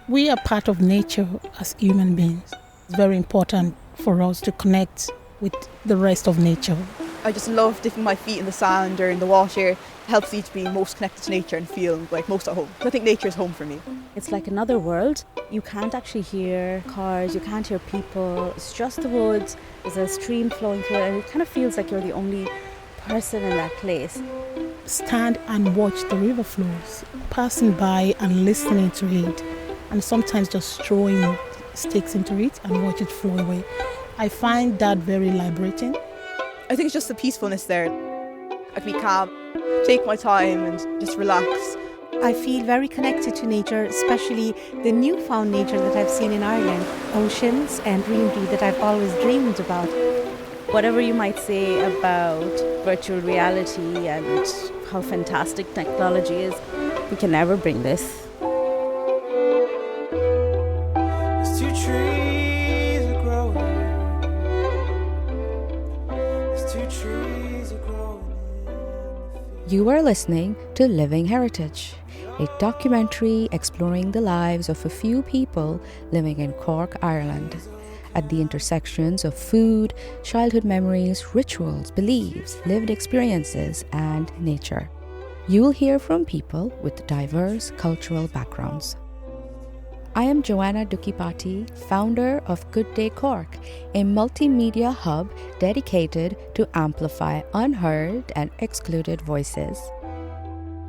We are part of nature as human beings. It's very important for us to connect with the rest of nature. I just love dipping my feet in the sand or in the water. It helps me to be most connected to nature and feel like most at home. I think nature is home for me. It's like another world. You can't actually hear cars, you can't hear people. It's just the woods. There's a stream flowing through it, and it kind of feels like you're the only person in that place. Stand and watch the river flows, passing by and listening to it, and sometimes just throwing sticks into it and watch it flow away. I find that very liberating. I think it's just the peacefulness there. I can be calm, take my time and just relax. I feel very connected to nature, especially the newfound nature that I've seen in Ireland. Oceans and greenery that I've always dreamed about. Whatever you might say about virtual reality and how fantastic technology is, we can never bring this. You are listening to Living Heritage, a documentary exploring the lives of a few people living in Cork, Ireland, at the intersections of food, childhood memories, rituals, beliefs, lived experiences, and nature. You will hear from people with diverse cultural backgrounds. I am Joanna Dukipati, founder of Good Day Cork, a multimedia hub dedicated to amplify unheard and excluded voices.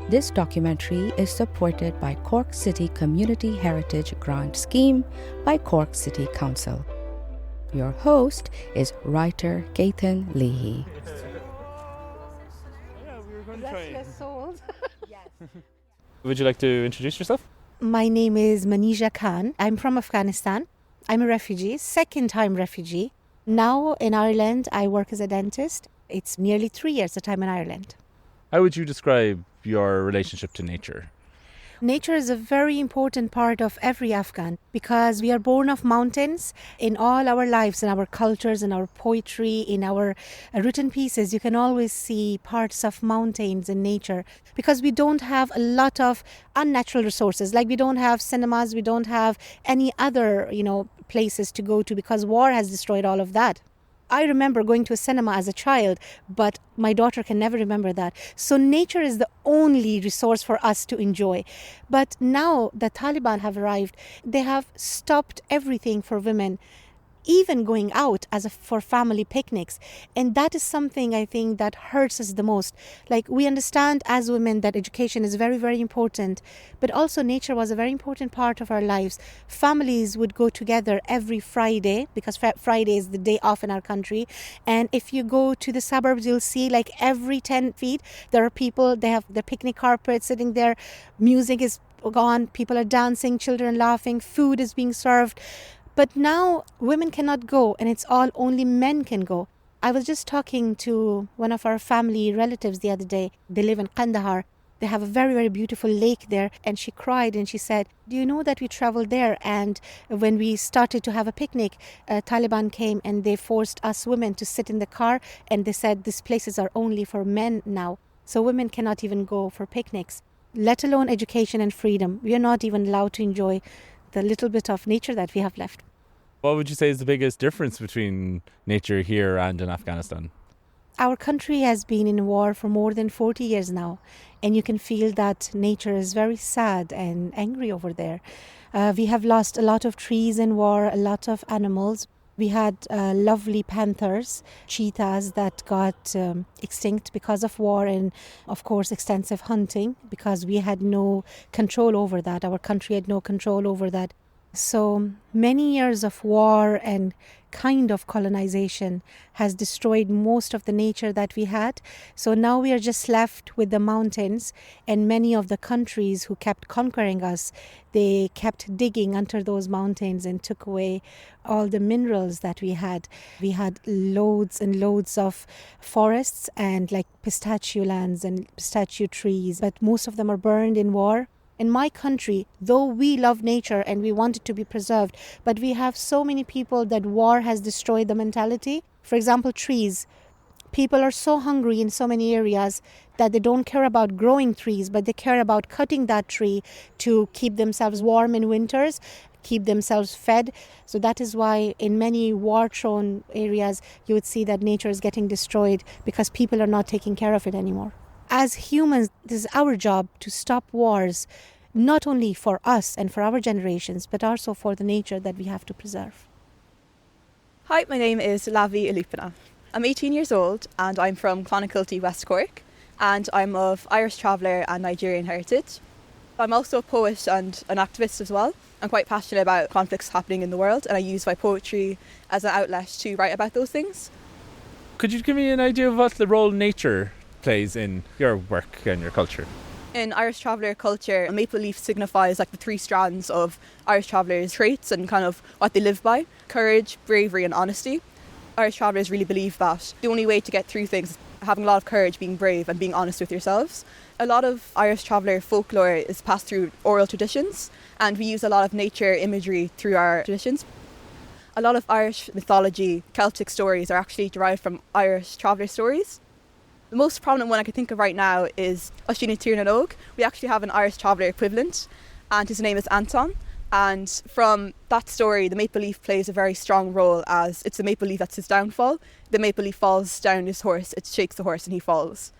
This documentary is supported by Cork City Community Heritage Grant Scheme by Cork City Council. Your host is writer Cethan Leahy. Restless souls. Would you like to introduce yourself? My name is Manizha Khan. I'm from Afghanistan. I'm a refugee, second-time refugee. Now in Ireland, I work as a dentist. It's nearly 3 years that I'm in Ireland. How would you describe your relationship to nature? Nature is a very important part of every Afghan because we are born of mountains. In all our lives, in our cultures, in our poetry, in our written pieces, you can always see parts of mountains in nature because we don't have a lot of unnatural resources. Like we don't have cinemas, we don't have any other, places to go to because war has destroyed all of that. I remember going to a cinema as a child, but my daughter can never remember that. So nature is the only resource for us to enjoy. But now the Taliban have arrived, they have stopped everything for women, even going out for family picnics. And that is something I think that hurts us the most. Like we understand as women that education is very, very important, but also nature was a very important part of our lives. Families would go together every Friday because Friday is the day off in our country. And if you go to the suburbs, you'll see like every 10 feet, there are people, they have their picnic carpet sitting there, music is gone, people are dancing, children laughing, food is being served. But now women cannot go and it's all only men can go. I was just talking to one of our family relatives the other day. They live in Kandahar. They have a very, very beautiful lake there. And she cried and she said, do you know that we traveled there? And when we started to have a picnic, Taliban came and they forced us women to sit in the car. And they said these places are only for men now. So women cannot even go for picnics, let alone education and freedom. We are not even allowed to enjoy the little bit of nature that we have left. What would you say is the biggest difference between nature here and in Afghanistan? Our country has been in war for more than 40 years now, and you can feel that nature is very sad and angry over there. We have lost a lot of trees in war, a lot of animals. We had lovely panthers, cheetahs that got extinct because of war and, of course, extensive hunting because we had no control over that. Our country had no control over that. So many years of war and kind of colonization has destroyed most of the nature that we had. So now we are just left with the mountains, and many of the countries who kept conquering us, they kept digging under those mountains and took away all the minerals that we had. We had loads and loads of forests and like pistachio lands and pistachio trees, but most of them are burned in war. In my country, though we love nature and we want it to be preserved, but we have so many people that war has destroyed the mentality. For example, trees. People are so hungry in so many areas that they don't care about growing trees, but they care about cutting that tree to keep themselves warm in winters, keep themselves fed. So that is why in many war-torn areas you would see that nature is getting destroyed because people are not taking care of it anymore. As humans, this is our job to stop wars, not only for us and for our generations, but also for the nature that we have to preserve. Hi, my name is Lavie Olupona. I'm 18 years old and I'm from Clonakilty, West Cork, and I'm of Irish traveller and Nigerian heritage. I'm also a poet and an activist as well. I'm quite passionate about conflicts happening in the world, and I use my poetry as an outlet to write about those things. Could you give me an idea of what the role nature plays in your work and your culture? In Irish traveller culture, a maple leaf signifies like the three strands of Irish travellers' traits and kind of what they live by: courage, bravery and honesty. Irish travellers really believe that the only way to get through things is having a lot of courage, being brave and being honest with yourselves. A lot of Irish traveller folklore is passed through oral traditions, and we use a lot of nature imagery through our traditions. A lot of Irish mythology, Celtic stories are actually derived from Irish traveller stories. The most prominent one I can think of right now is Oisín Tír na Og. We actually have an Irish traveller equivalent, and his name is Anton. And from that story, the maple leaf plays a very strong role, as it's the maple leaf that's his downfall. The maple leaf falls down his horse, it shakes the horse and he falls.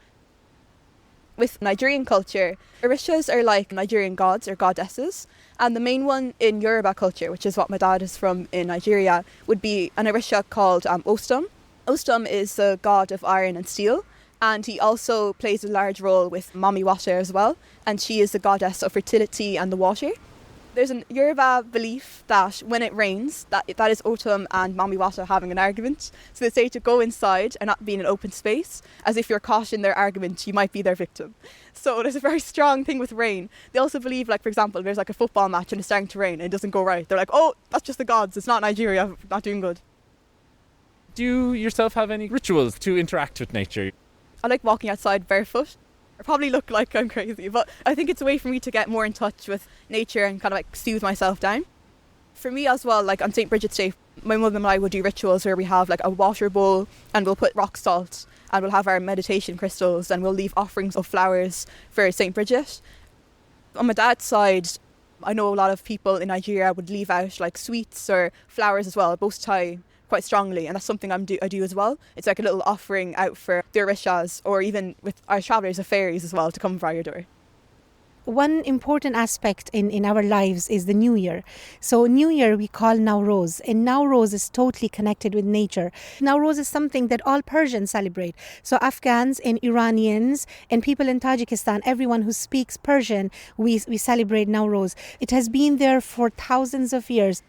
With Nigerian culture, orishas are like Nigerian gods or goddesses, and the main one in Yoruba culture, which is what my dad is from in Nigeria, would be an orisha called Ostum. Ostum is the god of iron and steel, and he also plays a large role with Mami Wata as well, and she is the goddess of fertility and the water. There's a Yoruba belief that when it rains, that is Otum and Mami Wata having an argument. So they say to go inside and not be in an open space, as if you're caught in their argument, you might be their victim. So there's a very strong thing with rain. They also believe, like, for example, there's like a football match and it's starting to rain and it doesn't go right. They're like, oh, that's just the gods, it's not Nigeria, not doing good. Do you yourself have any rituals to interact with nature? I like walking outside barefoot. I probably look like I'm crazy, but I think it's a way for me to get more in touch with nature and kind of like soothe myself down. For me as well, like on St. Bridget's Day, my mum and I will do rituals where we have like a water bowl and we'll put rock salt and we'll have our meditation crystals and we'll leave offerings of flowers for St. Bridget. On my dad's side, I know a lot of people in Nigeria would leave out like sweets or flowers as well, both tie quite strongly, and that's something I do as well. It's like a little offering out for the orishas, or even with our travellers of fairies as well, to come by your door. One important aspect in our lives is the New Year. So New Year we call Nowroz, and Nowroz is totally connected with nature. Nowroz is something that all Persians celebrate. So Afghans and Iranians and people in Tajikistan, everyone who speaks Persian, we celebrate Nowroz. It has been there for thousands of years.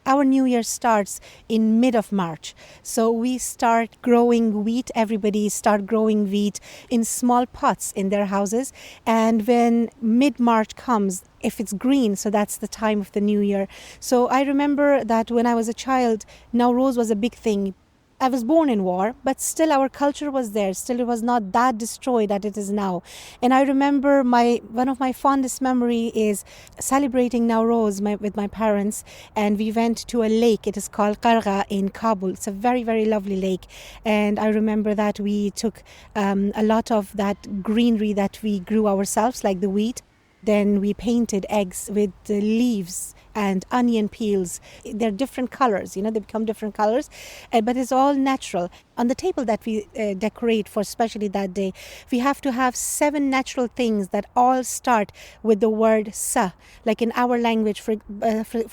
Our New Year starts in mid of March. So we start growing wheat. Everybody start growing wheat in small pots in their houses. And when mid-March comes, if it's green, so that's the time of the New Year. So I remember that when I was a child, Nowroz was a big thing. I was born in war, but still our culture was there. Still it was not that destroyed that it is now. And I remember one of my fondest memory is celebrating Nowroz with my parents, and we went to a lake. It is called Qargha in Kabul. It's a very, very lovely lake. And I remember that we took a lot of that greenery that we grew ourselves, like the wheat. Then we painted eggs with the leaves and onion peels. They're different colors, they become different colors, but it's all natural. On the table that we decorate for especially that day, we have to have 7 natural things that all start with the word sa. Like in our language, for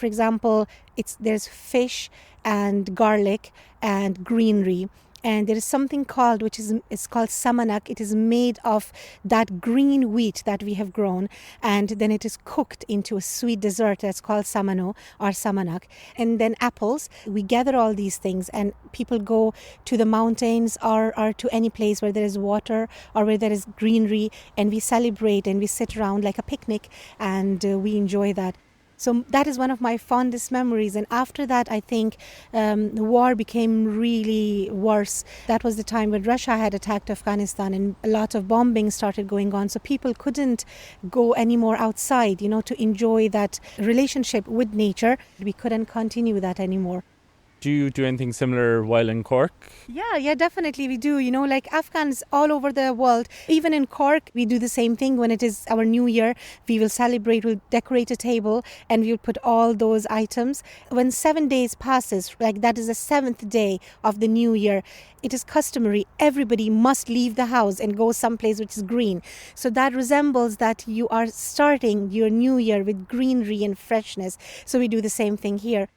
example, there's fish and garlic and greenery. And there is something called, it's called samanak. It is made of that green wheat that we have grown, and then it is cooked into a sweet dessert that's called samano or samanak. And then apples. We gather all these things, and people go to the mountains or to any place where there is water or where there is greenery, and we celebrate and we sit around like a picnic, and we enjoy that. So that is one of my fondest memories. And after that, I think the war became really worse. That was the time when Russia had attacked Afghanistan and a lot of bombing started going on. So people couldn't go anymore outside, to enjoy that relationship with nature. We couldn't continue that anymore. Do you do anything similar while in Cork? Yeah, definitely we do. Like Afghans all over the world, even in Cork, we do the same thing. When it is our new year, we will celebrate, we'll decorate a table and we'll put all those items. When 7 days passes, like that is the 7th day of the new year, it is customary, everybody must leave the house and go someplace which is green. So that resembles that you are starting your new year with greenery and freshness. So we do the same thing here.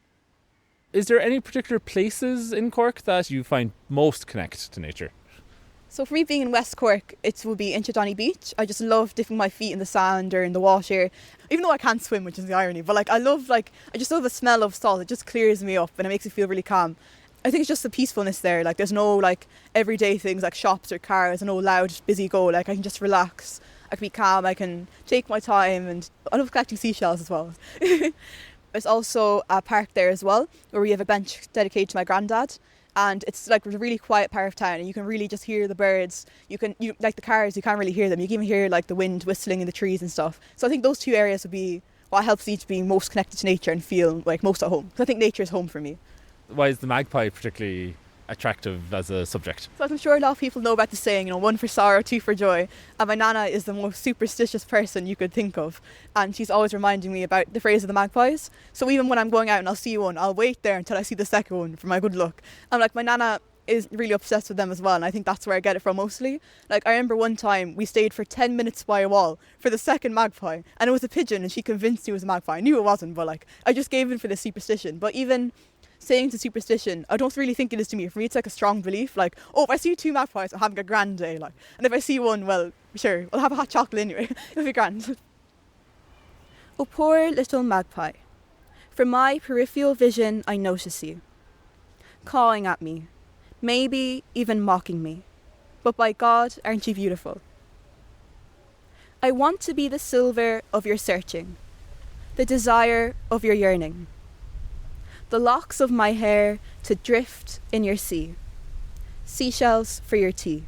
Is there any particular places in Cork that you find most connect to nature? So for me, being in West Cork, it would be Inchydonny Beach. I just love dipping my feet in the sand or in the water, even though I can't swim, which is the irony. But I just love the smell of salt. It just clears me up and it makes me feel really calm. I think it's just the peacefulness there. There's no everyday things like shops or cars, and no loud, busy go. I can just relax. I can be calm. I can take my time, and I love collecting seashells as well. There's also a park there as well, where we have a bench dedicated to my granddad. And it's a really quiet part of town, and you can really just hear the birds. You like the cars, you can't really hear them. You can even hear the wind whistling in the trees and stuff. So I think those two areas would be what helps me to be most connected to nature and feel most at home. So I think nature is home for me. Why is the magpie particularly attractive as a subject? So I'm sure a lot of people know about the saying, one for sorrow, two for joy. And my nana is the most superstitious person you could think of. And she's always reminding me about the phrase of the magpies. So even when I'm going out and I'll see one, I'll wait there until I see the second one for my good luck. And my nana is really obsessed with them as well. And I think that's where I get it from mostly. I remember one time we stayed for 10 minutes by a wall for the second magpie. And it was a pigeon, and she convinced me it was a magpie. I knew it wasn't, but I just gave in for the superstition. But even saying to superstition, I don't really think it is to me. For me, it's a strong belief. If I see two magpies, I'm having a grand day. And if I see one, well, sure, I'll have a hot chocolate anyway. It'll be grand. Oh, poor little magpie. From my peripheral vision, I notice you, cawing at me, maybe even mocking me. But by God, aren't you beautiful? I want to be the silver of your searching, the desire of your yearning, the locks of my hair to drift in your sea, seashells for your tea.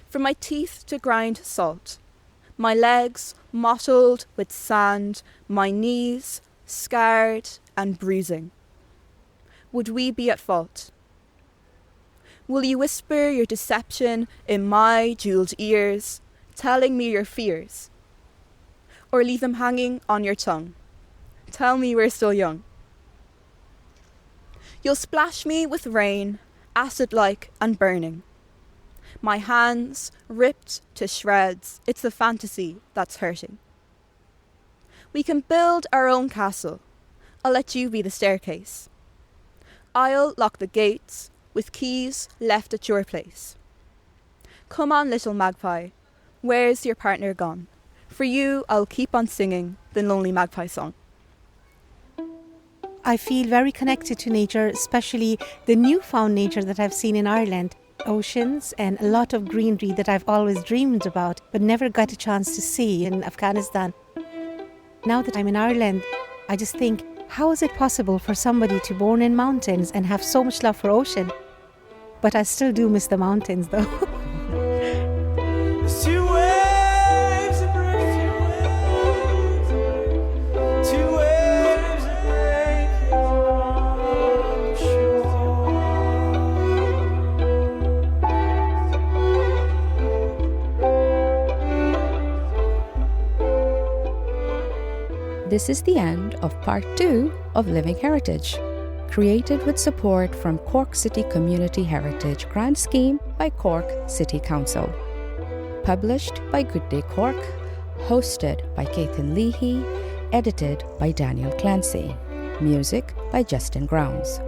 From my teeth to grind salt, my legs mottled with sand, my knees scarred and bruising. Would we be at fault? Will you whisper your deception in my jeweled ears, telling me your fears? Or leave them hanging on your tongue? Tell me we're still young. You'll splash me with rain, acid-like and burning. My hands ripped to shreds, it's the fantasy that's hurting. We can build our own castle. I'll let you be the staircase. I'll lock the gates with keys left at your place. Come on, little magpie, where's your partner gone? For you, I'll keep on singing the Lonely Magpie song. I feel very connected to nature, especially the newfound nature that I've seen in Ireland. Oceans and a lot of greenery that I've always dreamed about but never got a chance to see in Afghanistan. Now that I'm in Ireland, I just think, how is it possible for somebody to born in mountains and have so much love for ocean? But I still do miss the mountains though. This is the end of part 2 of Living Heritage, created with support from Cork City Community Heritage Grant Scheme by Cork City Council. Published by Good Day Cork, hosted by Cethan Leahy, edited by Daniel Clancy. Music by Justin Grounds.